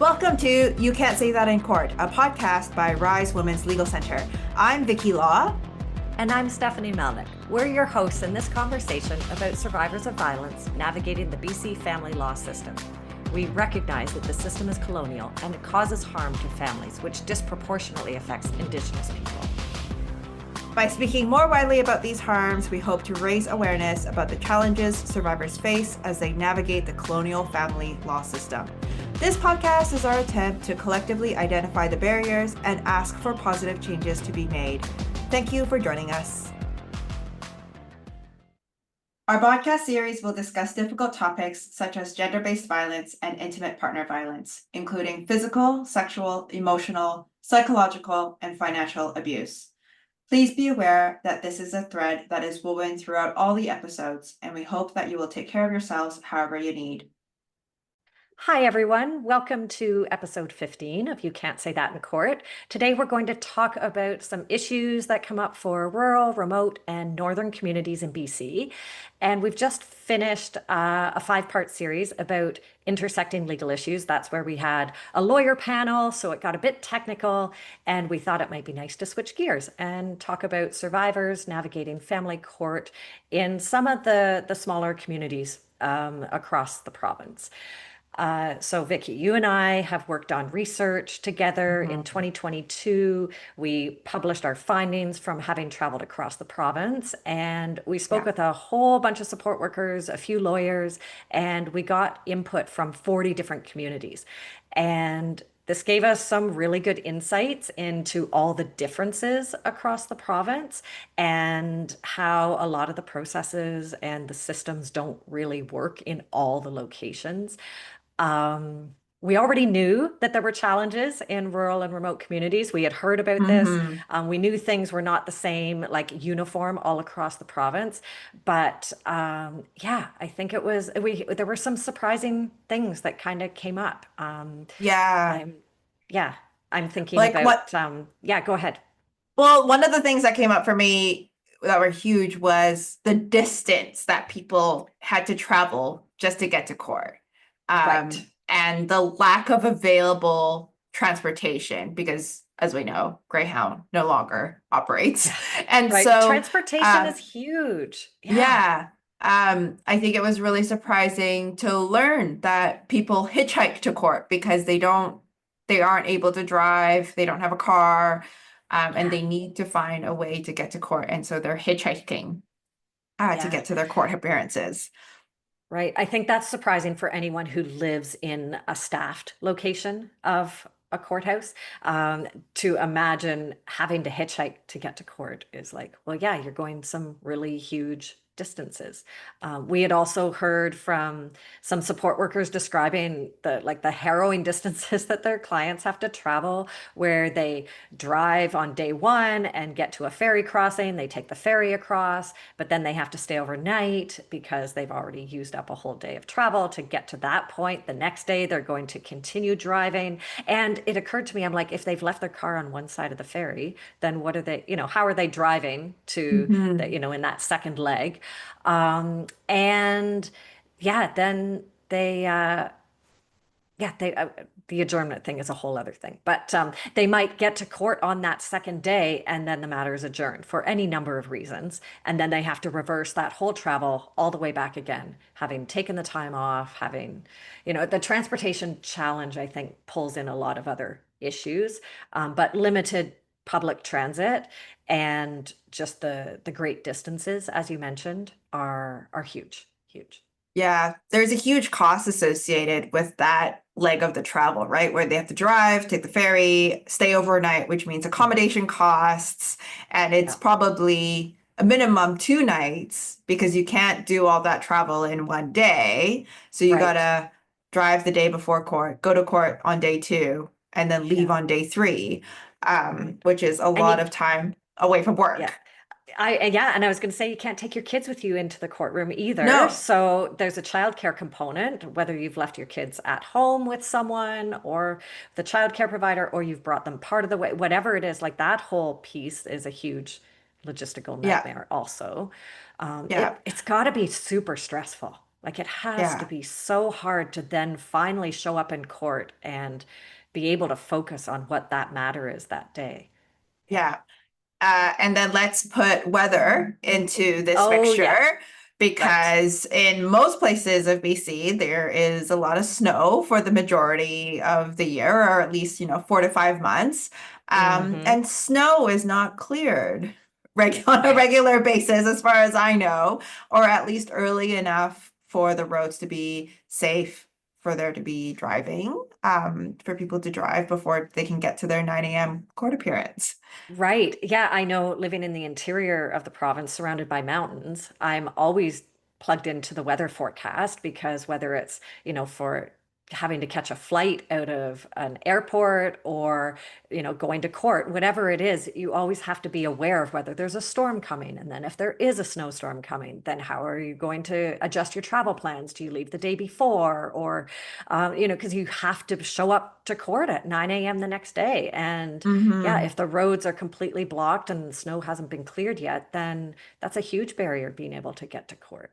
Welcome to You Can't Say That in Court, a podcast by Rise Women's Legal Center. I'm Vicky Law. And I'm Stephanie Melnick. We're your hosts in this conversation about survivors of violence navigating the BC family law system. We recognize that the system is colonial and it causes harm to families, which disproportionately affects Indigenous people. By speaking more widely about these harms, we hope to raise awareness about the challenges survivors face as they navigate the colonial family law system. This podcast is our attempt to collectively identify the barriers and ask for positive changes to be made. Thank you for joining us. Our podcast series will discuss difficult topics such as gender-based violence and intimate partner violence, including physical, sexual, emotional, psychological, and financial abuse. Please be aware that this is a thread that is woven throughout all the episodes, and we hope that you will take care of yourselves however you need. Hi, everyone. Welcome to episode 15 of You Can't Say That in Court. Today, we're going to talk about some issues that come up for rural, remote, and northern communities in BC. And we've just finished a 5-part series about intersecting legal issues. That's where we had a lawyer panel, so it got a bit technical, and we thought it might be nice to switch gears and talk about survivors navigating family court in some of the smaller communities across the province. So Vicky, you and I have worked on research together. In 2022. We published our findings from having traveled across the province, and we spoke with a whole bunch of support workers, a few lawyers, and we got input from 40 different communities. And this gave us some really good insights into all the differences across the province and how a lot of the processes and the systems don't really work in all the locations. We already knew that there were challenges in rural and remote communities. We had heard about this. We knew things were not the same, like uniform all across the province. But yeah, I think there were some surprising things that kind of came up. Yeah. Yeah, I'm thinking Like about, what? yeah, go ahead. Well, one of the things that came up for me that were huge was the distance that people had to travel just to get to court. Right. And the lack of available transportation, because as we know, Greyhound no longer operates. Yeah. And Right. so, Transportation is huge. Yeah. yeah, I think it was really surprising to learn that people hitchhike to court because they aren't able to drive, they don't have a car, and Yeah. they need to find a way to get to court. And so they're hitchhiking to Yeah. get to their court appearances. Right. I think that's surprising for anyone who lives in a staffed location of a courthouse. To imagine having to hitchhike to get to court is like, well, yeah, you're going some really huge distances. We had also heard from some support workers describing the harrowing distances that their clients have to travel, where they drive on day one and get to a ferry crossing. They take the ferry across, but then they have to stay overnight because they've already used up a whole day of travel to get to that point. The next day, they're going to continue driving. And it occurred to me, I'm like, if they've left their car on one side of the ferry, then what are they, how are they driving to in that second leg? And yeah, then the adjournment thing is a whole other thing. But they might get to court on that second day, and then the matter is adjourned for any number of reasons. And then they have to reverse that whole travel all the way back again, having taken the time off, the transportation challenge, I think, pulls in a lot of other issues, but limited public transit and just the great distances, as you mentioned, are huge, huge. Yeah, there's a huge cost associated with that leg of the travel, right? Where they have to drive, take the ferry, stay overnight, which means accommodation costs. And it's Yeah. probably a minimum 2 nights because you can't do all that travel in one day. So you Right. gotta drive the day before court, go to court on day 2, and then leave Yeah. on day 3, Right. which is a And lot of time away from yeah. work. And I was going to say you can't take your kids with you into the courtroom either. No. So there's a childcare component, whether you've left your kids at home with someone or the childcare provider, or you've brought them part of the way, whatever it is, like that whole piece is a huge logistical Yeah. nightmare also. Yeah. It's got to be super stressful. Like it has to Yeah, be so hard to then finally show up in court and be able to focus on what that matter is that day. Yeah. yeah. And then let's put weather into this Oh, yeah. mixture Right. because in most places of BC, there is a lot of snow for the majority of the year, or at least, 4 to 5 months. Hmm. And snow is not cleared on a Right. regular basis, as far as I know, or at least early enough for the roads to be safe for there to be driving, for people to drive before they can get to their 9 a.m. court appearance. Right. Yeah, I know living in the interior of the province surrounded by mountains, I'm always plugged into the weather forecast because whether it's, for having to catch a flight out of an airport or, going to court, whatever it is, you always have to be aware of whether there's a storm coming. And then if there is a snowstorm coming, then how are you going to adjust your travel plans? Do you leave the day before? Or, because you have to show up to court at 9 a.m. the next day. And yeah, Hmm. if the roads are completely blocked and the snow hasn't been cleared yet, then that's a huge barrier being able to get to court.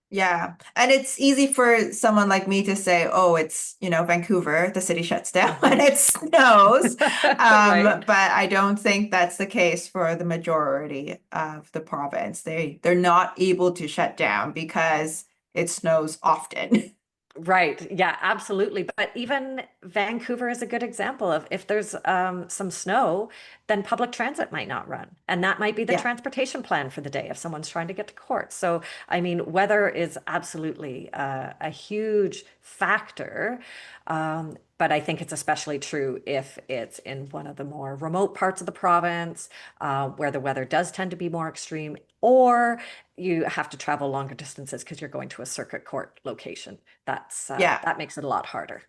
Yeah. And it's easy for someone like me to say, oh, it's, Vancouver, the city shuts down when Hmm. it snows. Right. But I don't think that's the case for the majority of the province. They're not able to shut down because it snows often. Right. Yeah, absolutely. But even Vancouver is a good example of if there's some snow, then public transit might not run. And that might be the Yeah. transportation plan for the day if someone's trying to get to court. So, I mean, weather is absolutely a huge factor. But I think it's especially true if it's in one of the more remote parts of the province, where the weather does tend to be more extreme, or you have to travel longer distances because you're going to a circuit court location. Yeah. That makes it a lot harder.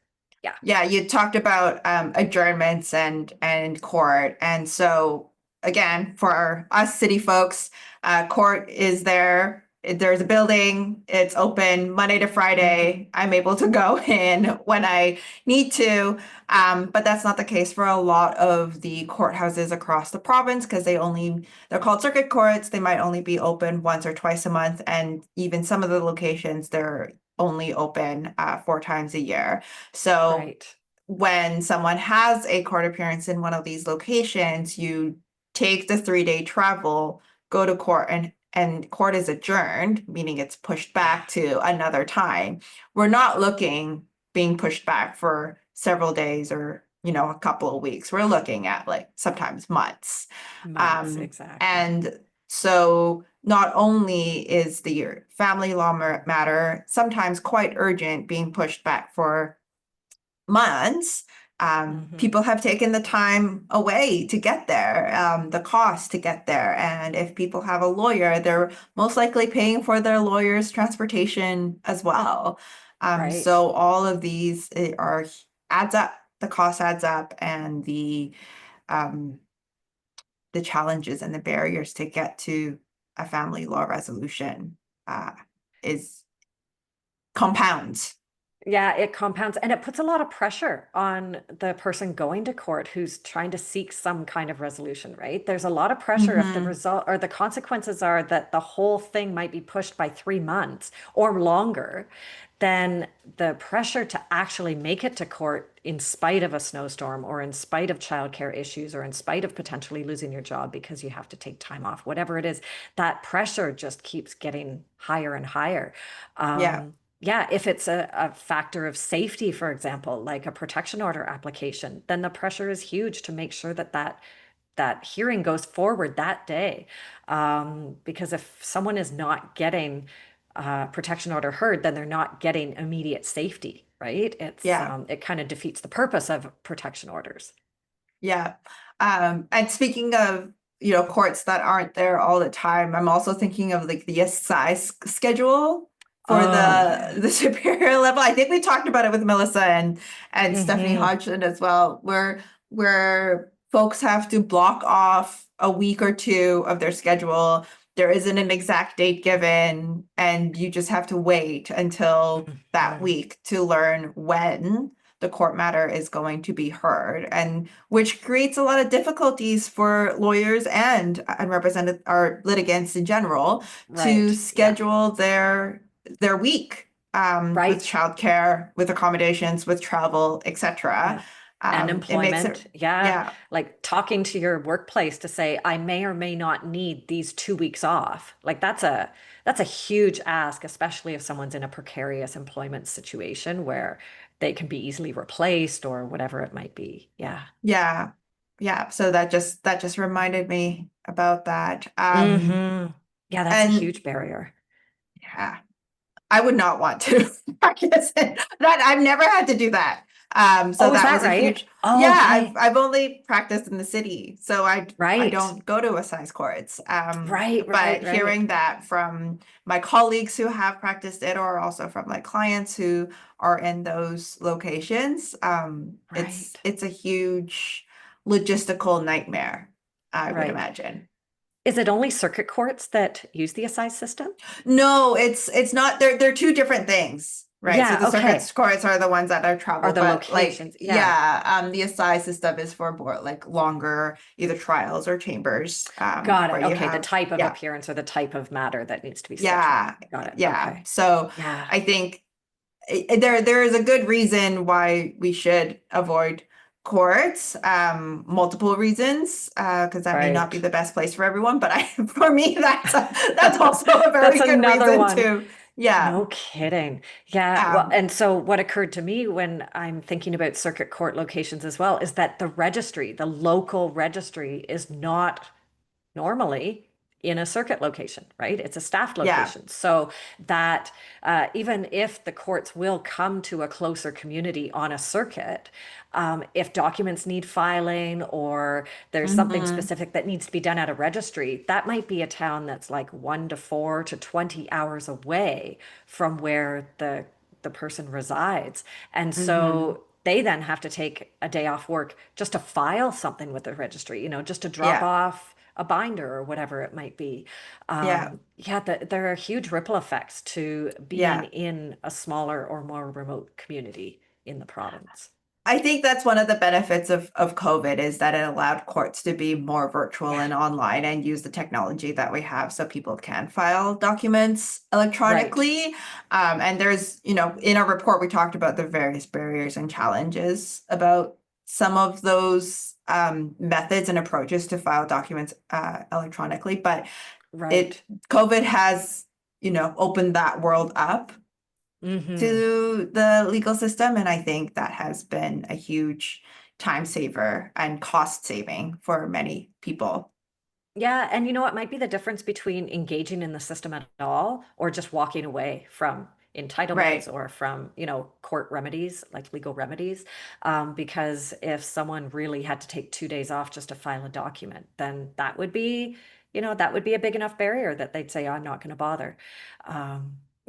Yeah. Yeah, you talked about adjournments and court. And so again, for us city folks, court is there. There's a building, it's open Monday to Hmm. Friday. I'm able to go in when I need to. But that's not the case for a lot of the courthouses across the province because they're called circuit courts. They might only be open once or twice a month. And even some of the locations, they're only open 4 times a year. So Right. when someone has a court appearance in one of these locations, you take the 3-day travel, go to court, and court is adjourned, meaning it's pushed Yeah. back to another time. We're not looking being pushed back for several days or a couple of weeks. We're looking at like sometimes months. Months, exactly. And so not only is the family law matter sometimes quite urgent being pushed back for months, Hmm. people have taken the time away to get there, the cost to get there. And if people have a lawyer, they're most likely paying for their lawyer's transportation as well. Right. So all of these are adds up. The cost adds up, and um, the challenges and the barriers to get to a family law resolution uh, is compounds. Yeah, it compounds and it puts a lot of pressure on the person going to court who's trying to seek some kind of resolution, right? There's a lot of pressure if the Hmm. result or the consequences are that the whole thing might be pushed by 3 months or longer, then the pressure to actually make it to court in spite of a snowstorm or in spite of childcare issues or in spite of potentially losing your job because you have to take time off, whatever it is, that pressure just keeps getting higher and higher. Yeah, Yeah, if it's a factor of safety, for example, like a protection order application, then the pressure is huge to make sure that hearing goes forward that day. Because if someone is not getting protection order heard, then they're not getting immediate safety, right? yeah. It kind of defeats the purpose of protection orders. Yeah. And speaking of, courts that aren't there all the time, I'm also thinking of like the SI schedule for Oh the yeah. the superior level. I think we talked about it with Melissa and Stephanie Hmm. Hodgson as well, where folks have to block off a week or two of their schedule. There isn't an exact date given, and you just have to wait until that Hmm. week to learn when the court matter is going to be heard, and which creates a lot of difficulties for lawyers and unrepresented or litigants in general to Right. Yeah. schedule their week. with Right. childcare, with accommodations, with travel, etc. Yeah. And It makes it, employment. Yeah. yeah, Like talking to your workplace to say, I may or may not need these 2 weeks off. Like that's a huge ask, especially if someone's in a precarious employment situation where they can be easily replaced or whatever it might be. Yeah. yeah, yeah. So that just reminded me about that. Yeah, that's a And huge barrier. yeah. I would not want to practice it. That I've never had to do that. So Oh, is that that was a right? huge, Oh, yeah, I've okay. I've only practiced in the city, so I Right. don't go to assize courts. Right, right, But right. hearing that from my colleagues who have practiced it, or also from like clients who are in those locations, Right. it's a huge logistical nightmare, I would Right. imagine. Is it only circuit courts that use the assize system? No, it's not. They're two different things, right? So Yeah, the circuit okay. courts are the ones that are Are travel, the but like locations? Yeah. yeah, the assize system is for more like longer either trials or chambers, Got where it. you Okay. The have type of yeah, appearance or the type of matter that needs to be scheduled. yeah, Got it. yeah. Okay. So Yeah. I think there is a good reason why we should avoid courts, multiple reasons, because that may not be Right. the best place for everyone, but I for me that's also a That's very good another reason one. too. Yeah. No kidding. Yeah. Well, Um, and so what occurred to me when I'm thinking about circuit court locations as well is that the registry, the local registry, is not normally in a circuit location, right? It's a staffed yeah. location. So that even if the courts will come to a closer community on a circuit, if documents need filing or there's something Hmm. specific that needs to be done at a registry, that might be a town that's like 1 to 4 to 20 hours away from where the person resides. And Hmm. so they then have to take a day off work just to file something with the registry, just to drop Yeah. off a binder or whatever it might be. Yeah. Yeah, there are huge ripple effects to being Yeah. in a smaller or more remote community in the province. I think that's one of the benefits of COVID is that it allowed courts to be more virtual Yeah, and online and use the technology that we have so people can file documents right, electronically. And there's, in our report, we talked about the various barriers and challenges about some of those methods and approaches to file documents electronically. But it right. COVID has, opened that world up Hmm. to the legal system. And I think that has been a huge time saver and cost saving for many people. Yeah, and you know what might be the difference between engaging in the system at all or just walking away from entitlements Right. or from, court remedies, like legal remedies. Because if someone really had to take 2 days off just to file a document, then that would be a big enough barrier that they'd say, I'm not going to bother.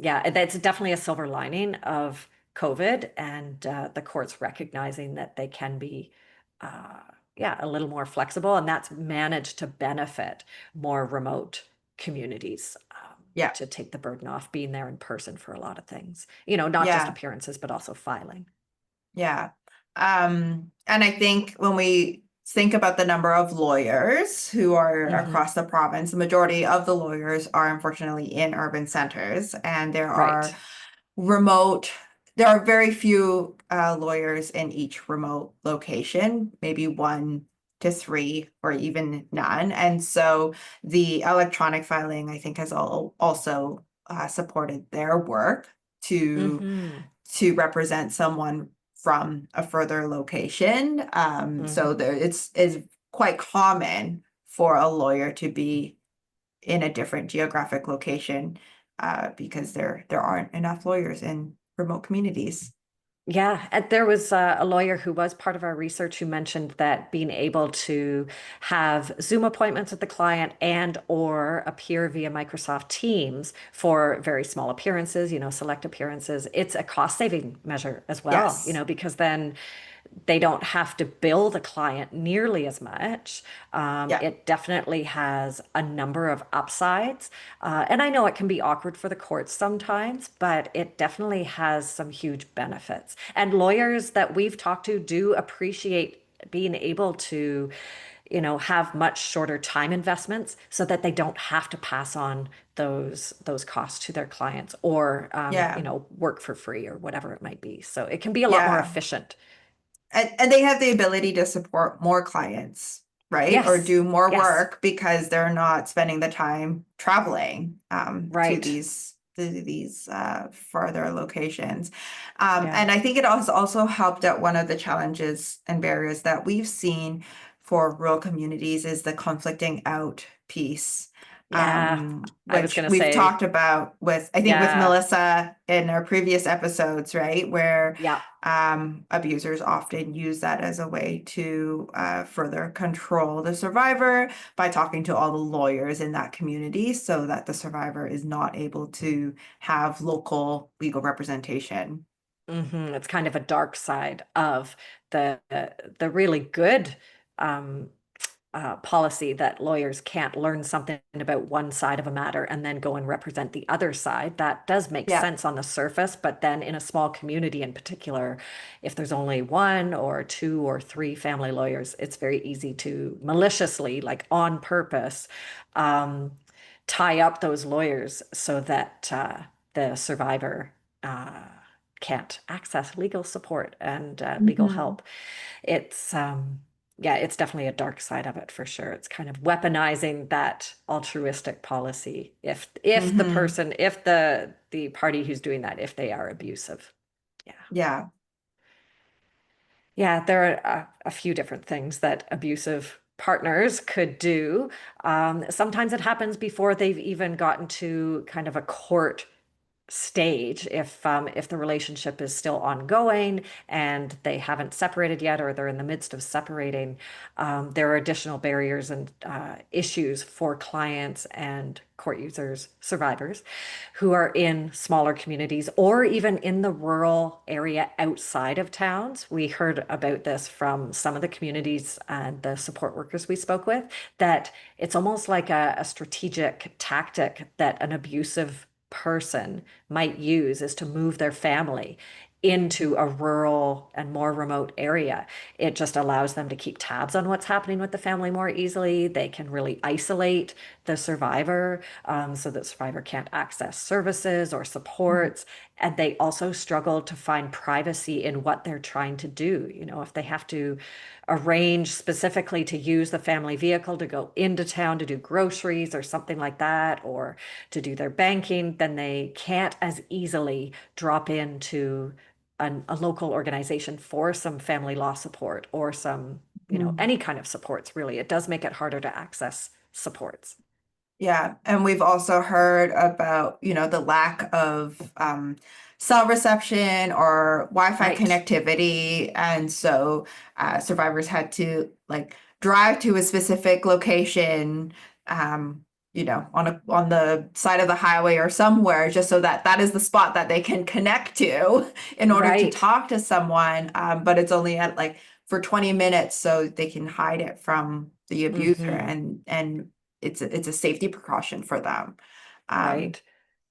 Yeah, that's definitely a silver lining of COVID and the courts recognizing that they can be. Uh, yeah, a little more flexible, and that's managed to benefit more remote communities Yeah. to take the burden off being there in person for a lot of things. Not just Yeah. appearances, but also filing. Yeah. And I think when we think about the number of lawyers who are Hmm. across the province, the majority of the lawyers are unfortunately in urban centers, and Right. remote, there are very few lawyers in each remote location, maybe 1 to 3 or even none. And so the electronic filing, I think, has also supported their work to Hmm. to represent someone from a further location. So Hmm. it's quite common for a lawyer to be in a different geographic location because there aren't enough lawyers in remote communities. Yeah, and there was a lawyer who was part of our research who mentioned that being able to have Zoom appointments with the client and or appear via Microsoft Teams for very small appearances, select appearances, it's a cost saving measure as well, Yes. because then they don't have to bill the client nearly as much. Yeah. It definitely has a number of upsides. And I know it can be awkward for the courts sometimes, but it definitely has some huge benefits. And lawyers that we've talked to do appreciate being able to have much shorter time investments so that they don't have to pass on those costs to their clients or Yeah, work for free or whatever it might be. So it can be a lot more yeah. efficient. And they have the ability to support more clients, right? Or Yes. do more Yes. work because they're not spending the time traveling to Right. these farther locations. Yeah. And I think it has also helped that one of the challenges and barriers that we've seen for rural communities is the conflicting out piece. Yeah. I was Which going to we've say, talked about with, I think with yeah. Melissa in our previous episodes, right? Where Yeah. abusers often use that as a way to further control the survivor by talking to all the lawyers in that community so that the survivor is not able to have local legal representation. It's kind of a dark side of the the really good um, policy that lawyers can't learn something about one side of a matter and then go and represent the other side. That does make Yeah. sense on the surface, but then in a small community in particular, if there's only one or two or three family lawyers, it's very easy to maliciously, like on purpose, um, tie up those lawyers so that the survivor can't access legal support and legal Mhm. help. It's yeah, it's definitely a dark side of it for sure. It's kind of weaponizing that altruistic policy if the Mhm. person, if the party who's doing that, if they are abusive. Yeah. Yeah. Yeah, there are a few different things that abusive partners could do. Sometimes it happens before they've even gotten to kind of a court stage if the relationship is still ongoing and they haven't separated yet or they're in the midst of separating. There are additional barriers and issues for clients and court users, survivors who are in smaller communities or even in the rural area outside of towns. We heard about this from some of the communities and the support workers we spoke with, that it's almost like a strategic tactic that an abusive person might use is to move their family into a rural and more remote area. It just allows them to keep tabs on what's happening with the family more easily. They can really isolate the survivor so that survivor can't access services or supports. And they also struggle to find privacy in what they're trying to do. If they have to arrange specifically to use the family vehicle to go into town to do groceries or something like that, or to do their banking, then they can't as easily drop into a local organization for some family law support or some, Mhm. any kind of supports, really. It does make it harder to access supports. Yeah, and we've also heard about, the lack of cell reception or Wi-Fi Right, connectivity, and so survivors had to like drive to a specific location, on the side of the highway or somewhere, just so that that is the spot that they can connect to in order to right. talk to someone. But it's only at like for 20 minutes, so they can hide it from the abuser, hmm and it's a safety precaution for them. Um, Right.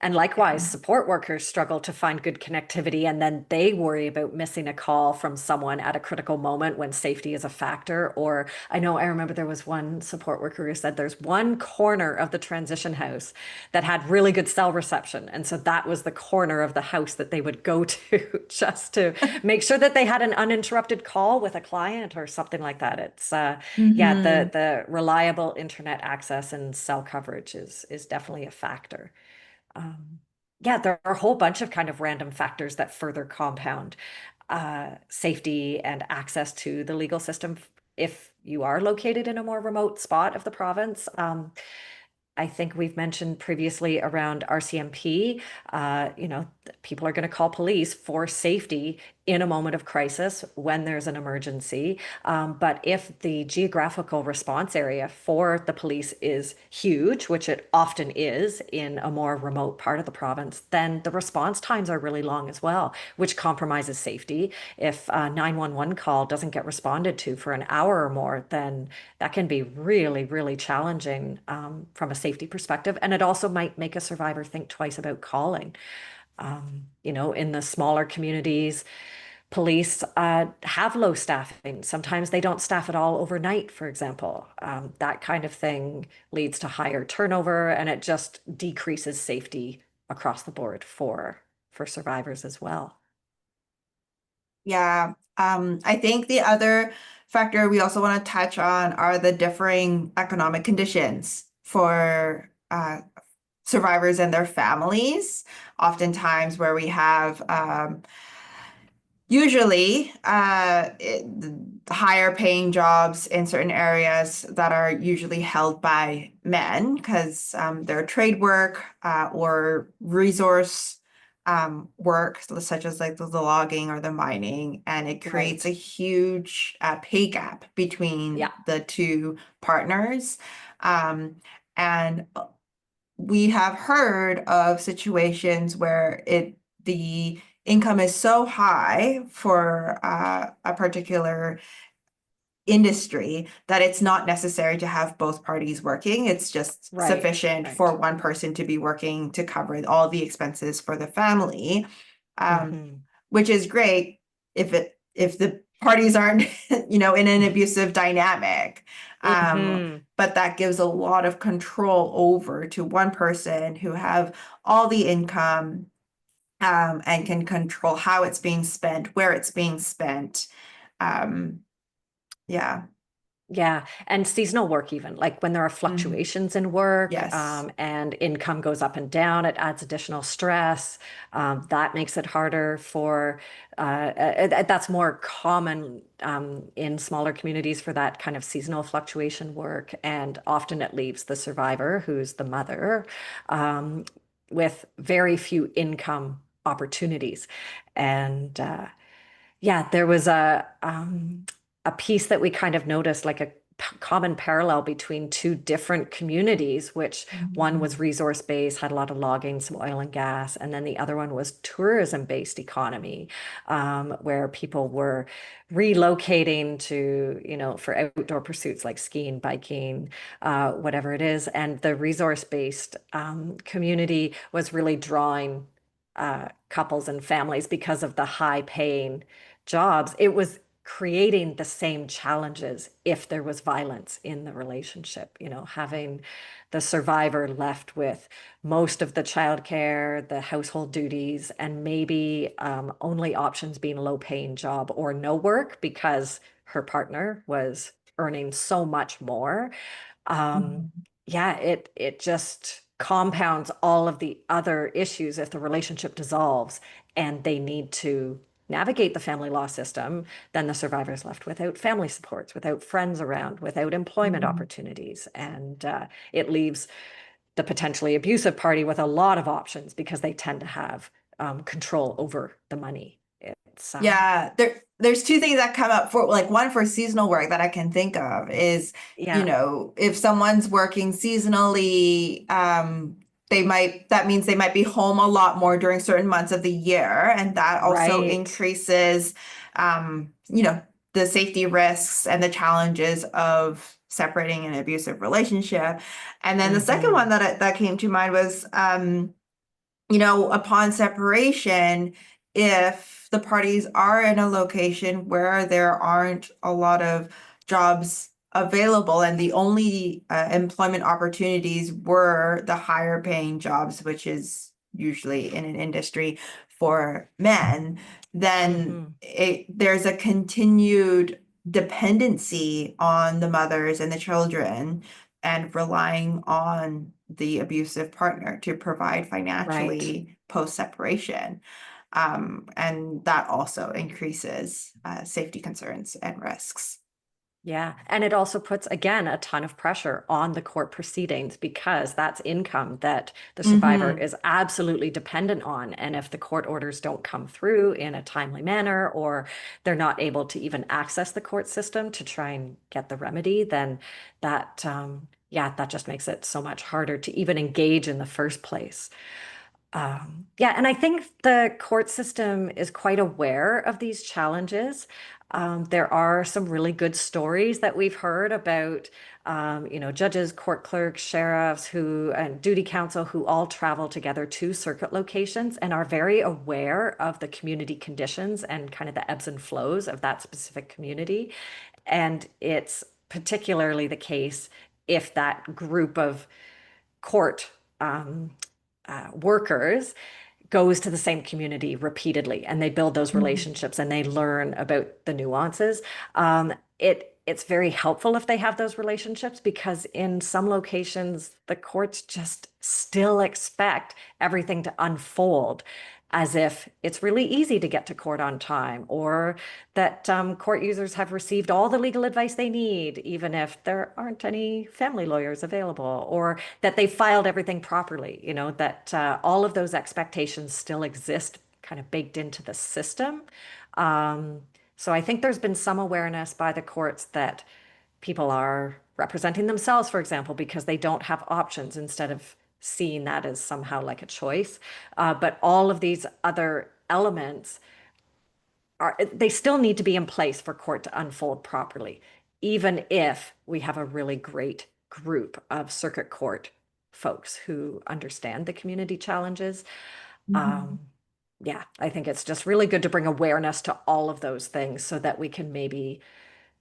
And likewise, support workers struggle to find good connectivity, and then they worry about missing a call from someone at a critical moment when safety is a factor. Or I remember there was one support worker who said there's one corner of the transition house that had really good cell reception. And so that was the corner of the house that they would go to just to make sure that they had an uninterrupted call with a client or something like that. It's yeah, the mhm, the reliable internet access and cell coverage is definitely a factor. Um, yeah, there are a whole bunch of kind of random factors that further compound safety and access to the legal system if you are located in a more remote spot of the province. I think we've mentioned previously around RCMP, people are going to call police for safety in a moment of crisis when there's an emergency. But if the geographical response area for the police is huge, which it often is in a more remote part of the province, then the response times are really long as well, which compromises safety. If a 911 call doesn't get responded to for an hour or more, then that can be really, really challenging from a safety perspective. And it also might make a survivor think twice about calling. In the smaller communities, Police have low staffing. Sometimes they don't staff at all overnight, for example. That kind of thing leads to higher turnover, and it just decreases safety across the board for survivors as well. Yeah, I think the other factor we also want to touch on are the differing economic conditions for survivors and their families. Oftentimes, where we have usually higher paying jobs in certain areas that are usually held by men because they're trade work or resource work, such as like the logging or the mining, and it creates a Right. huge pay gap between Yeah. the two partners. Um, and we have heard of situations where the income is so high for a particular industry that it's not necessary to have both parties working. It's just Right. sufficient for Right. one person to be working to cover all the expenses for the family, um, Hmm. which is great if the parties aren't, in an abusive dynamic. Hmm. But that gives a lot of control over to one person who have all the income, and can control how it's being spent, where it's being spent. Um, yeah. Yeah, and seasonal work even, like when there are Mhm. fluctuations in work, Yes. and income goes up and down, it adds additional stress. That makes it harder for, that's more common in smaller communities for that kind of seasonal fluctuation work. And often it leaves the survivor, who's the mother, um, with very few income opportunities. And yeah, there was a piece that we kind of noticed, like a common parallel between two different communities, which one Mhm. was resource based, had a lot of logging, some oil and gas, and then the other one was tourism based economy, where people were relocating to, for outdoor pursuits like skiing, biking, whatever it is. And the resource based community was really drawing couples and families because of the high paying jobs. It was creating the same challenges if there was violence in the relationship, having the survivor left with most of the childcare, the household duties, and maybe only options being a low paying job or no work because her partner was earning so much more. um, Mhm. yeah, it just compounds all of the other issues if the relationship dissolves and they need to navigate the family law system. Then the survivor is left without family supports, without friends around, without employment Mhm. opportunities, and it leaves the potentially abusive party with a lot of options because they tend to have control over the money. It's Yeah, there's two things that come up for like one for seasonal work that I can think of is, yeah, if someone's working seasonally, that means they might be home a lot more during certain months of the year, and that also right. increases, the safety risks and the challenges of separating an abusive relationship. And then the second one Hmm. that came to mind was, upon separation, if the parties are in a location where there aren't a lot of jobs available and the only employment opportunities were the higher paying jobs, which is usually in an industry for men, then Hmm. there's a continued dependency on the mothers and the children and relying on the abusive partner to provide Right. financially post separation. And that also increases safety concerns and risks. Yeah. And it also puts, again, a ton of pressure on the court proceedings because that's income that the survivor Hmm. is absolutely dependent on. And if the court orders don't come through in a timely manner, or they're not able to even access the court system to try and get the remedy, then yeah, that just makes it so much harder to even engage in the first place. Yeah, and I think the court system is quite aware of these challenges. There are some really good stories that we've heard about, judges, court clerks, sheriffs and duty counsel who all travel together to circuit locations and are very aware of the community conditions and kind of the ebbs and flows of that specific community. And it's particularly the case if that group of court workers goes to the same community repeatedly and they build those relationships and they learn about the nuances. It's very helpful if they have those relationships because in some locations, the courts just still expect everything to unfold as if it's really easy to get to court on time, or that court users have received all the legal advice they need, even if there aren't any family lawyers available, or that they filed everything properly, that all of those expectations still exist kind of baked into the system. So I think there's been some awareness by the courts that people are representing themselves, for example, because they don't have options instead of seeing that as somehow like a choice. But all of these other elements they still need to be in place for court to unfold properly, even if we have a really great group of circuit court folks who understand the community challenges. Yeah, I think it's just really good to bring awareness to all of those things so that we can maybe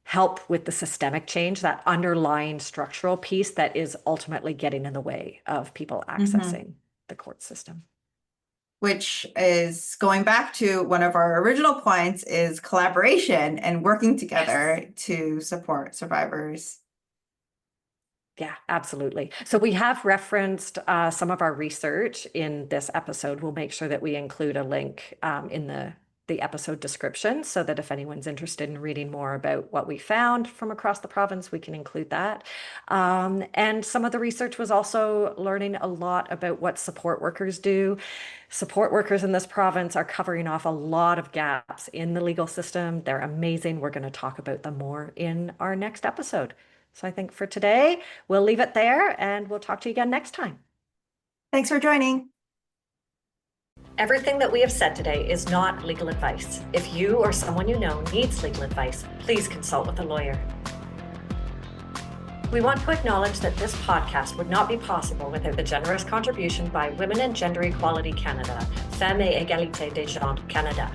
help with the systemic change, that underlying structural piece that is ultimately getting in the way of people accessing the court system. Which is going back to one of our original points is collaboration and working together to support survivors. Yeah, absolutely. So we have referenced some of our research in this episode. We'll make sure that we include a link in the episode description so that if anyone's interested in reading more about what we found from across the province, we can include that. And some of the research was also learning a lot about what support workers do. Support workers in this province are covering off a lot of gaps in the legal system. They're amazing. We're going to talk about them more in our next episode. So I think for today, we'll leave it there and we'll talk to you again next time. Thanks for joining. Everything that we have said today is not legal advice. If you or someone you know needs legal advice, please consult with a lawyer. We want to acknowledge that this podcast would not be possible without the generous contribution by Women and Gender Equality Canada, Femmes et Égalité des Genres Canada,